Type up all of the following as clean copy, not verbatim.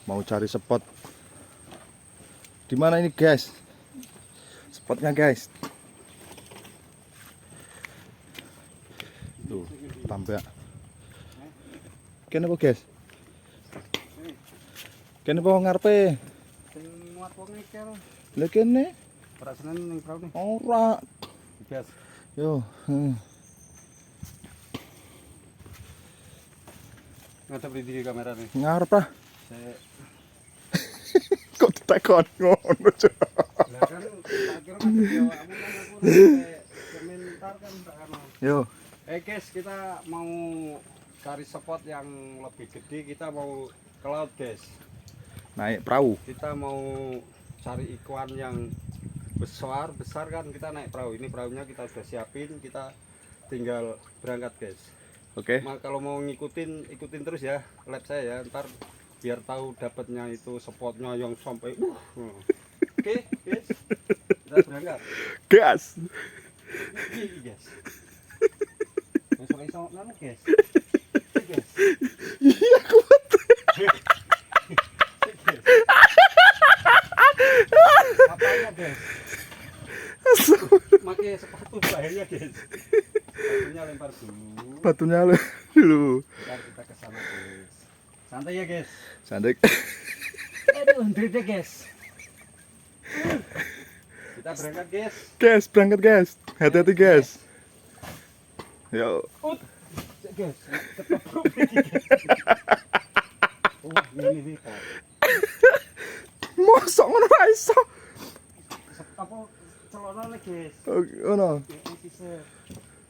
Mau cari spot. Di mana ini, guys? Spotnya, guys. Tuh, tambak. Kene apa, guys? Kene apa ngarepe? Sing muat wong iki lho. Lha kene Ora seneng ning prau nih. ora. Gas. Yo, Ngadep di kamera nih. ngarep ah. Saya Kok ditakon ngono, Cuk. lah kan tak kira kan yo aku komentar kan tak anu. Yo, Guys, kita mau cari spot yang lebih gede, kita mau ke laut, guys. naik perahu. Kita mau cari ikan yang besar kan, kita naik perahu. Ini perahunya kita sudah siapin, kita tinggal berangkat, guys. Oke. Kalau mau ikutin terus ya lab saya ya, ntar biar tahu dapatnya itu spotnya yang sampai Oke, guys. Kita berangkat. Gas. Iya, guys. Iso nanu, guys. Guys. Iya, kuat. Apanya, guys? Pakai sepatu bahaya, guys. Sepatunya lempar dulu. Batunya dulu. Ntar kita ke sana, guys. Santai ya, guys. Santai. Aduh, ndrede, guys. Kita berangkat, guys. Guys, berangkat, guys. Hati-hati, guys. Yo. Guys, ketepuk iki, guys. Oh, ini kok. Mosok ngono ra iso. Apa celana nih, guys? Oh, ngono.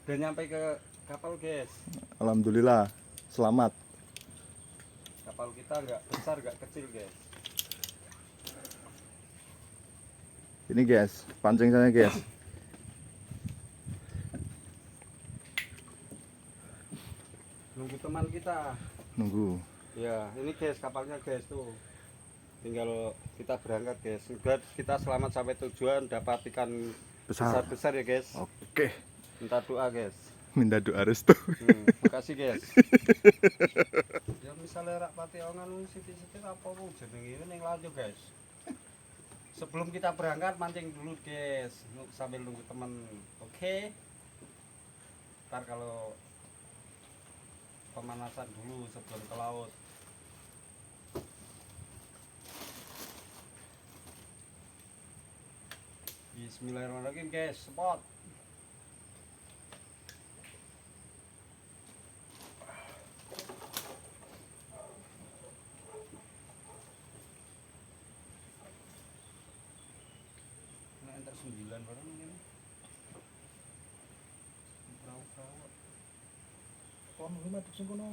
Udah nyampe ke kapal, guys. Alhamdulillah, selamat. Kapal kita nggak besar, nggak kecil, guys. Ini, guys, pancing saya, guys. Nunggu teman kita. Nunggu. Ya, ini guys kapalnya, guys, tuh. Tinggal kita berangkat, guys. Semoga kita selamat sampai tujuan, dapat ikan Besar. besar ya, guys. Oke. Minta doa, guys. Minta doa restu. Makasih, guys. Ya misalnya rak pati ongan siti-siti apa ku jenenge ning laut, guys. Sebelum kita berangkat mancing dulu, guys. Sambil nunggu teman. Oke. Ntar kalau pemanasan dulu sebelum ke laut. Bismillahirrahmanirrahim, guys. Spot. Nah, entar 9 barang ini. Perahu-perahu. Kon madhep sing kono.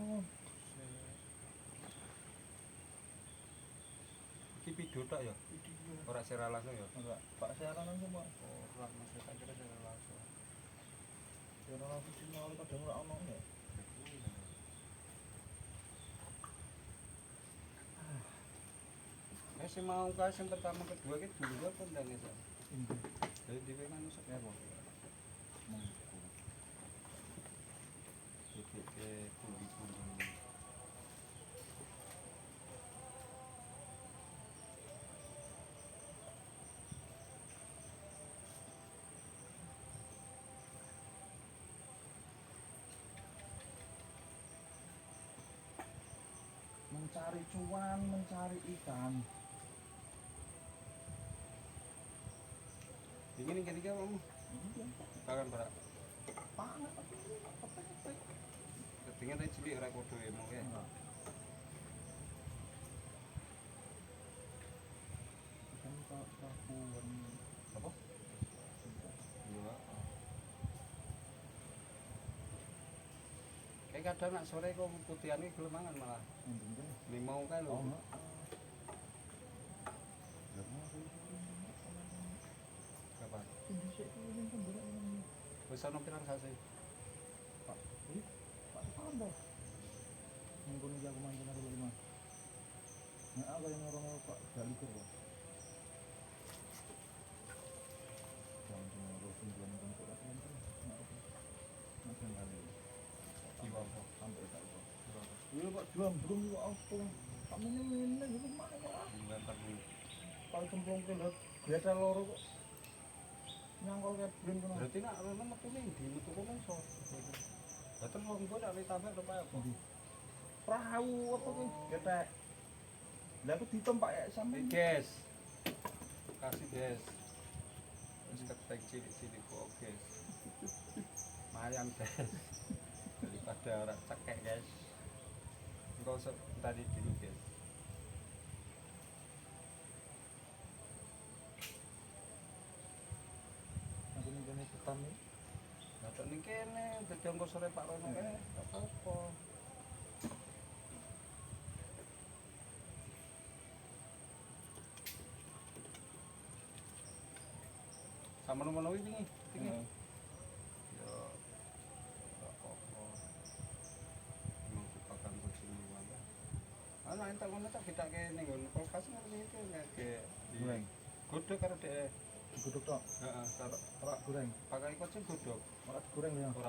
Iki video tok ya? Ora secara langsung ya? Enggak, Pak saya langsung, Pak. Ora, maksud tak kira secara langsung. Ya ora langsung sinyal kadang ora ono ya. Sing mau kas yang pertama kedua ki dulu apa ndang ya? Dari dhewe manusuk ya apa? Oke, kundi-kundi. Mencari cuan, mencari ikan. Ini ketiga kamu? Tangan berat. Pangat Ketinggian tadi cilik ora kodo ya mau ya. Kan kakuan. Apa? Dua. Kayak kadang nak sore kok putihan iki gelem mangan malah. Limau kan lho. Kapan? Wis ana pirang sasi? Pak tambah. Mungkin iki aku mancing karo lima. Nek aku yang ngorong Pak gali kok. Jangan ngorong tujuan kan kok kan. Makan kali. Sampai tak kok. Iya Pak jual belum apa. Kamu ini gitu mana? kali cemplung ke lho gede loro kok nyangkol kayak blin kono. Berarti nak rono metu ning ndi metu kono iso. Lah terus wong gua nek ditambah apa ya? Ndi? Perahu apa kuwi gede. Lah aku ditempak ya sampe Gas. Kasih gas. Terus ketek cilik-cilik kok gas. Lumayan guys. Daripada orang cekek guys. Enggak usah tadi dulu guys. aku ning kene ketam iki. Lah tok ning kene dadi engko sore Pak Rono kae gak apa-apa. Sama nomor ini tinggi. Ya, gak apa-apa. Emang jebakan kucing mana? Anu entar ngono tak kita ke ning nggon kulkas ngono iki kayak Goreng. godhog karo dhek. Diguduk tok. Heeh, karo Ora goreng. pakai kucing godhog. Ora goreng ya. Ora